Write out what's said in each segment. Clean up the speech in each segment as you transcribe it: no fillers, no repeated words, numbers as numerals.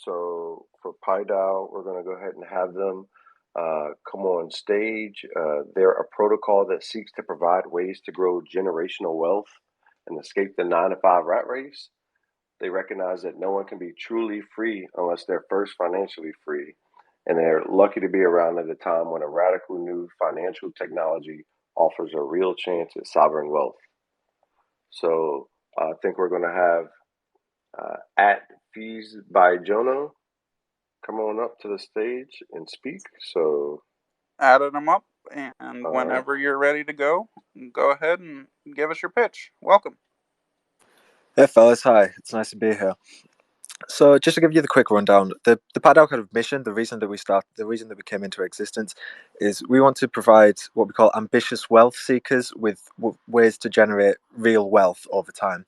So for PieDAO, we're going to go ahead and have them come on stage. They're a protocol that seeks to provide ways to grow generational wealth and escape the 9 to 5 rat race. They recognize that no one can be truly free unless they're first financially free. And they're lucky to be around at a time when a radical new financial technology offers a real chance at sovereign wealth. So I think we're going to have at Fees by Jono come on up to the stage and speak. So, Added them up, and all right. whenever you're ready to go ahead and give us your pitch. Welcome. Hey fellas, hi. It's nice to be here. So, just to give you the quick rundown, the PieDAO kind of mission, the reason that we came into existence, is we want to provide what we call ambitious wealth seekers with ways to generate real wealth over time.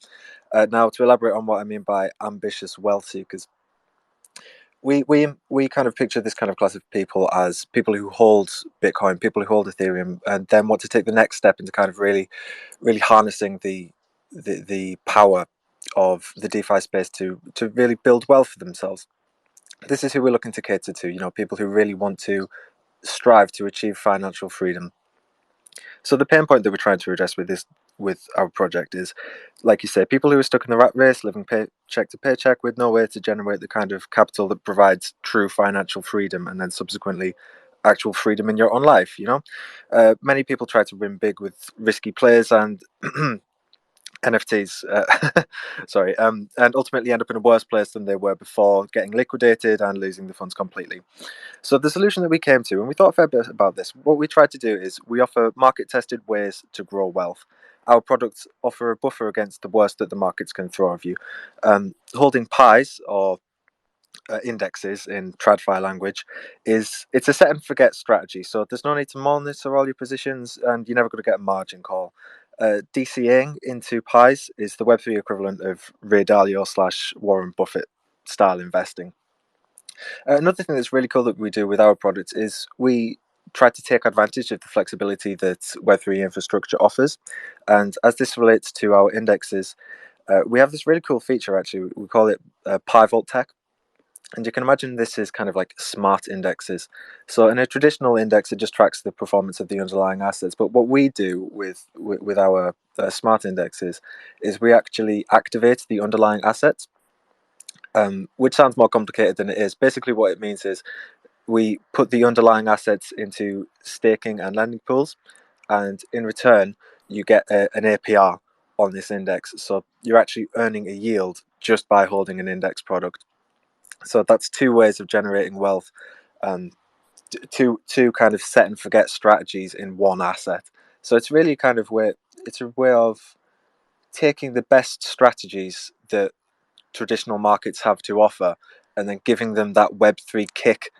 Now, to elaborate on what I mean by ambitious wealth seekers, we kind of picture this kind of class of people as people who hold Bitcoin, people who hold Ethereum, and then want to take the next step into kind of really harnessing the power of the DeFi space to really build wealth for themselves. This is who we're looking to cater to. People who really want to strive to achieve financial freedom. So the pain point that we're trying to address with our project is, like you say, people who are stuck in the rat race, living paycheck to paycheck with no way to generate the kind of capital that provides true financial freedom and then subsequently actual freedom in your own life. Many people try to win big with risky plays and NFTs, sorry, and ultimately end up in a worse place than they were before, getting liquidated and losing the funds completely. So the solution that we came to, and we thought a fair bit about this, what we tried to do is we offer market-tested ways to grow wealth. Our products offer a buffer against the worst that the markets can throw at you. Holding pies or indexes in TradFi language it's a set and forget strategy. So there's no need to monitor all your positions, and you're never going to get a margin call. DCAing into pies is the Web3 equivalent of Ray Dalio / Warren Buffett style investing. Another thing that's really cool that we do with our products is we try to take advantage of the flexibility that Web3 infrastructure offers. And as this relates to our indexes, we have this really cool feature actually. We call it Pi Vault Tech. And you can imagine this is kind of like smart indexes. So in a traditional index, it just tracks the performance of the underlying assets. But what we do with our smart indexes is we actually activate the underlying assets, which sounds more complicated than it is. Basically, what it means is we put the underlying assets into staking and lending pools, and in return, you get an APR on this index. So you're actually earning a yield just by holding an index product. So that's two ways of generating wealth, um, two kind of set and forget strategies in one asset. So it's really kind of it's a way of taking the best strategies that traditional markets have to offer, and then giving them that Web3 kick.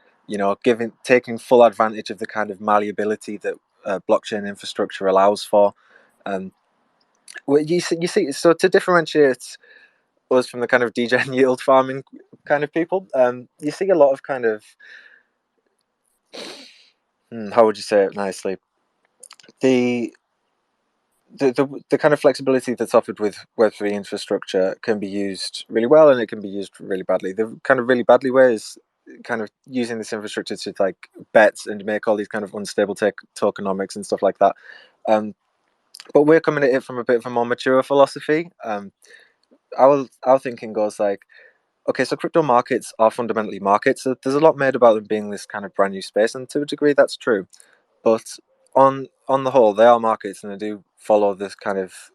Taking full advantage of the kind of malleability that blockchain infrastructure allows for. Um, you see, so to differentiate us from the kind of degen yield farming kind of people, you see a lot of kind of how would you say it nicely? The the kind of flexibility that's offered with Web3 infrastructure can be used really well, and it can be used really badly. The kind of really badly way is kind of using this infrastructure to like bets and make all these kind of unstable tokenomics and stuff like that. Um, but we're coming at it from a bit of a more mature philosophy. Our thinking goes like, okay, so crypto markets are fundamentally markets. So there's a lot made about them being this kind of brand new space, and to a degree that's true. But on the whole, they are markets, and they do follow this kind of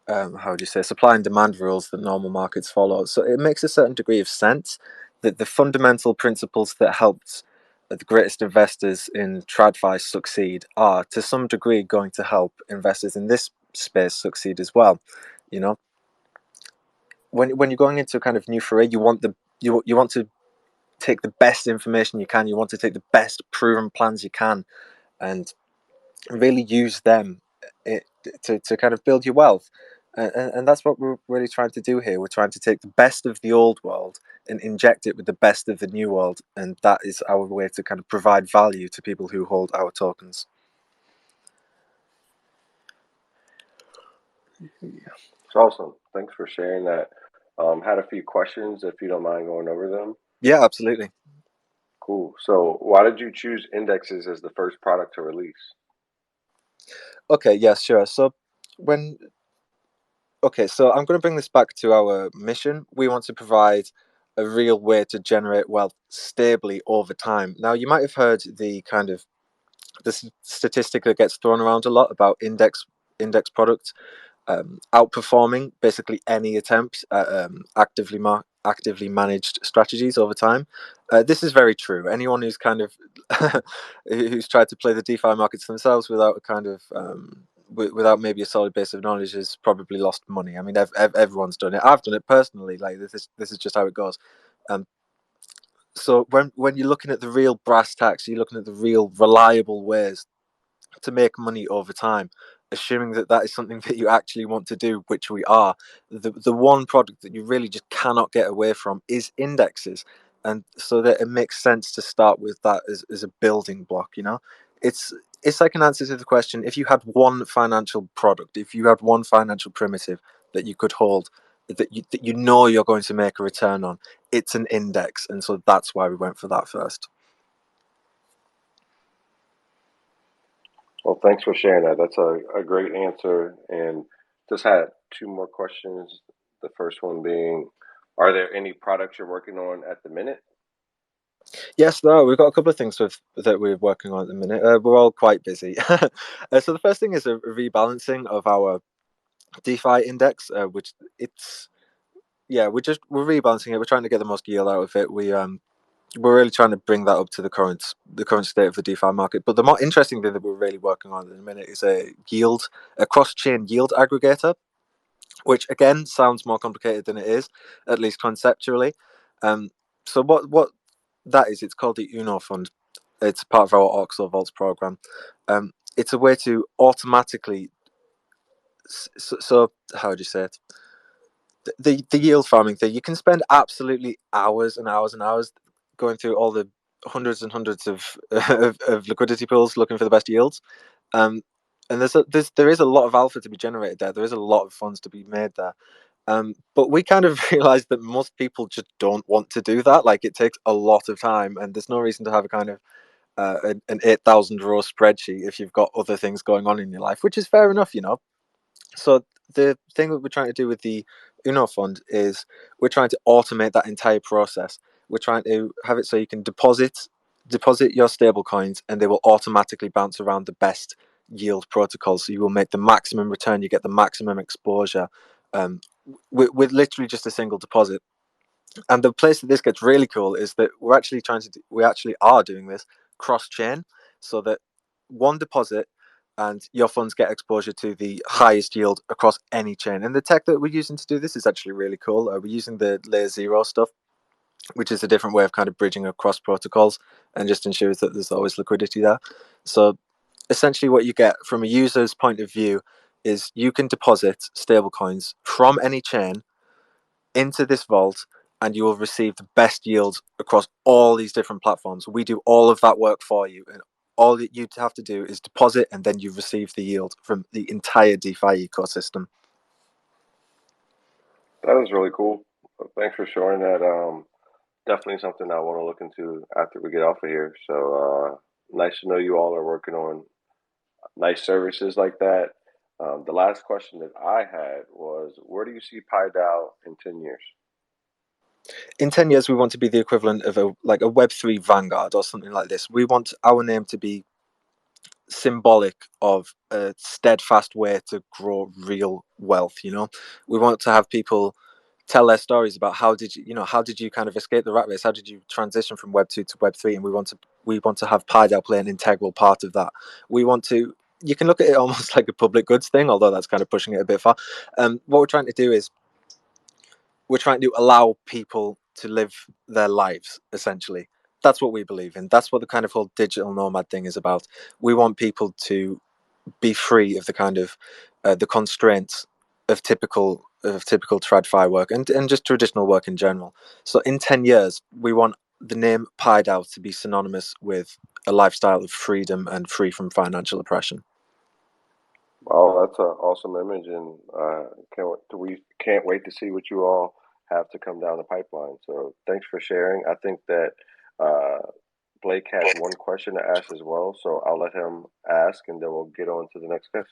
how would you say, supply and demand rules that normal markets follow. So it makes a certain degree of sense that the fundamental principles that helped the greatest investors in TradFi succeed are to some degree going to help investors in this space succeed as well. You know, when you're going into a kind of new foray, you want to take the best information you can. You want to take the best proven plans you can, and really use them to kind of build your wealth. And that's what we're really trying to do here. We're trying to take the best of the old world and inject it with the best of the new world. And that is our way to kind of provide value to people who hold our tokens. It's awesome. Thanks for sharing that. Had a few questions if you don't mind going over them. Yeah, absolutely. Cool. So, why did you choose indexes as the first product to release? Okay, yeah, sure. When so I'm going to bring this back to our mission. We want to provide a real way to generate wealth stably over time. Now, you might have heard the kind of the statistic that gets thrown around a lot about index products outperforming basically any attempt at actively managed strategies over time. This is very true. Anyone who's kind of who's tried to play the DeFi markets themselves without a kind of without maybe a solid base of knowledge has probably lost money. I mean, everyone's done it. I've done it personally. Like this is just how it goes. Um, so when you're looking at the real brass tacks, you're looking at the real reliable ways to make money over time, assuming that that is something that you actually want to do, which we are. The one product that you really just cannot get away from is indexes, and so that it makes sense to start with that as a building block. It's like an answer to the question: if you had one financial product, if you had one financial primitive that you could hold, that you know you're going to make a return on, it's an index, and so that's why we went for that first. Well, thanks for sharing that. That's a great answer. And just had two more questions. The first one being, are there any products you're working on at the minute? Yes, no, we've got a couple of things that we're working on at the minute. We're all quite busy. So the first thing is a rebalancing of our DeFi index, which it's yeah, we're rebalancing it. We're trying to get the most yield out of it. We're really trying to bring that up to the current state of the DeFi market. But the more interesting thing that we're really working on at the minute is a cross-chain yield aggregator, which again sounds more complicated than it is, at least conceptually. Um, so what that is, it's called the Uno Fund. It's part of our Oxo Vaults program. It's a way to automatically. So how would you say it? The yield farming thing. You can spend absolutely hours and hours and hours going through all the hundreds and hundreds of liquidity pools looking for the best yields. Um, and there is a lot of alpha to be generated there. There is a lot of funds to be made there. But we kind of realized that most people just don't want to do that. Like it takes a lot of time, and there's no reason to have a kind of an 8,000 row spreadsheet if you've got other things going on in your life, which is fair enough. So the thing that we're trying to do with the Uno Fund is we're trying to automate that entire process. We're trying to have it so you can deposit your stable coins and they will automatically bounce around the best yield protocols. So you will make the maximum return, you get the maximum exposure um, with literally just a single deposit. And the place that this gets really cool is that we actually are doing this cross chain, so that one deposit and your funds get exposure to the highest yield across any chain. And the tech that we're using to do this is actually really cool. We're using the layer zero stuff, which is a different way of kind of bridging across protocols and just ensures that there's always liquidity there. So essentially, what you get from a user's point of view is you can deposit stablecoins from any chain into this vault, and you will receive the best yields across all these different platforms. We do all of that work for you, and all that you have to do is deposit, and then you receive the yield from the entire DeFi ecosystem. That is really cool. Thanks for sharing that. Definitely something I want to look into after we get off of here. So nice to know you all are working on nice services like that. The last question that I had was, where do you see PieDAO in 10 years? In 10 years, we want to be the equivalent of a Web3 Vanguard or something like this. We want our name to be symbolic of a steadfast way to grow real wealth. We want to have people tell their stories about how did you kind of escape the rat race, how did you transition from Web 2 to Web 3, and we want to have PieDAO play an integral part of that. We want to You can look at it almost like a public goods thing, although that's kind of pushing it a bit far. What we're trying to do is we're trying to allow people to live their lives, essentially. That's what we believe in. That's what the kind of whole digital nomad thing is about. We want people to be free of the kind of the constraints of typical TradFi work and just traditional work in general. So in 10 years, we want the name PieDAO to be synonymous with a lifestyle of freedom and free from financial oppression. Oh, that's an awesome image, and we can't wait to see what you all have to come down the pipeline. So thanks for sharing. I think that uh, Blake had one question to ask as well, so I'll let him ask, and then we'll get on to the next guest.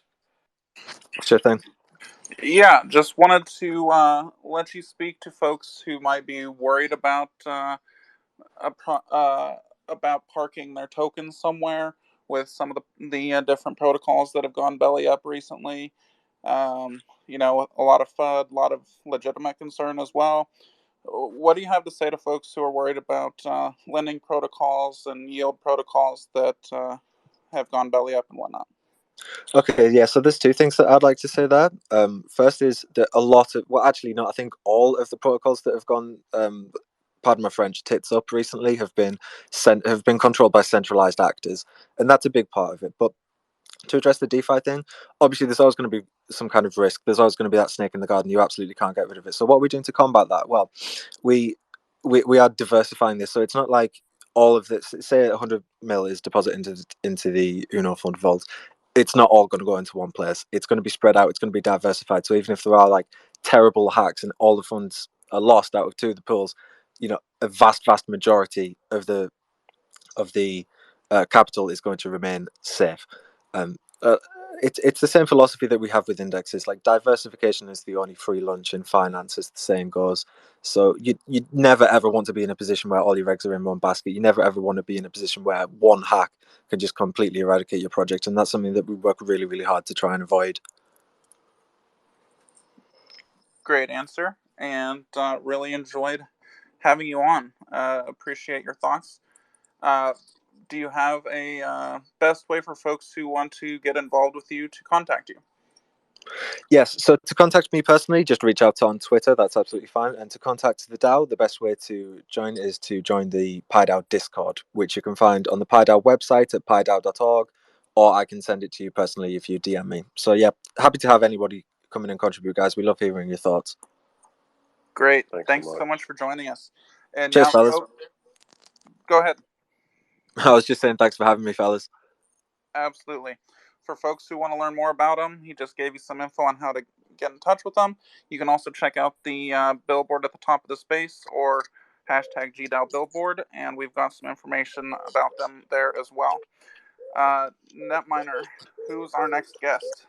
Sure thing. Yeah, just wanted to let you speak to folks who might be worried about parking their tokens somewhere with some of the different protocols that have gone belly up recently. A lot of FUD, a lot of legitimate concern as well. What do you have to say to folks who are worried about lending protocols and yield protocols that have gone belly up and whatnot? Okay, yeah, so there's two things that I'd like to say there. First is that a lot of, well, actually, not, I think all of the protocols that have gone, pardon my French, tits up recently have been controlled by centralized actors, and that's a big part of it. But to address the DeFi thing, obviously there's always going to be some kind of risk. There's always going to be that snake in the garden. You absolutely can't get rid of it. So what are we doing to combat that? Well, we we are diversifying this, so it's not like all of this. Say 100 mil is deposited into the Uno Fund vault. It's not all going to go into one place. It's going to be spread out. It's going to be diversified. So even if there are like terrible hacks and all the funds are lost out of two of the pools, a vast majority of the capital is going to remain safe. Um, uh, it's the same philosophy that we have with indexes. Like diversification is the only free lunch in finance, as the saying goes. So you never ever want to be in a position where all your eggs are in one basket. You never ever want to be in a position where one hack can just completely eradicate your project, and that's something that we work really really hard to try and avoid. Great answer, and really enjoyed having you on. Appreciate your thoughts. Uh, do you have a best way for folks who want to get involved with you to contact you? Yes, so to contact me personally, just reach out on Twitter. That's absolutely fine. And to contact the DAO, the best way to join is to join the PieDAO Discord, which you can find on the PieDAO website at piedao.org, or I can send it to you personally if you DM me. So yeah, happy to have anybody come in and contribute, guys. We love hearing your thoughts. Great. Thanks Thanks so so much. much for joining us. And Cheers, now, fellas. go ahead. I was just saying thanks for having me, fellas. Absolutely. For folks who want to learn more about him, he just gave you some info on how to get in touch with them. You can also check out the billboard at the top of the space or hashtag GDAO billboard, and we've got some information about them there as well. Netminer, who's our next guest?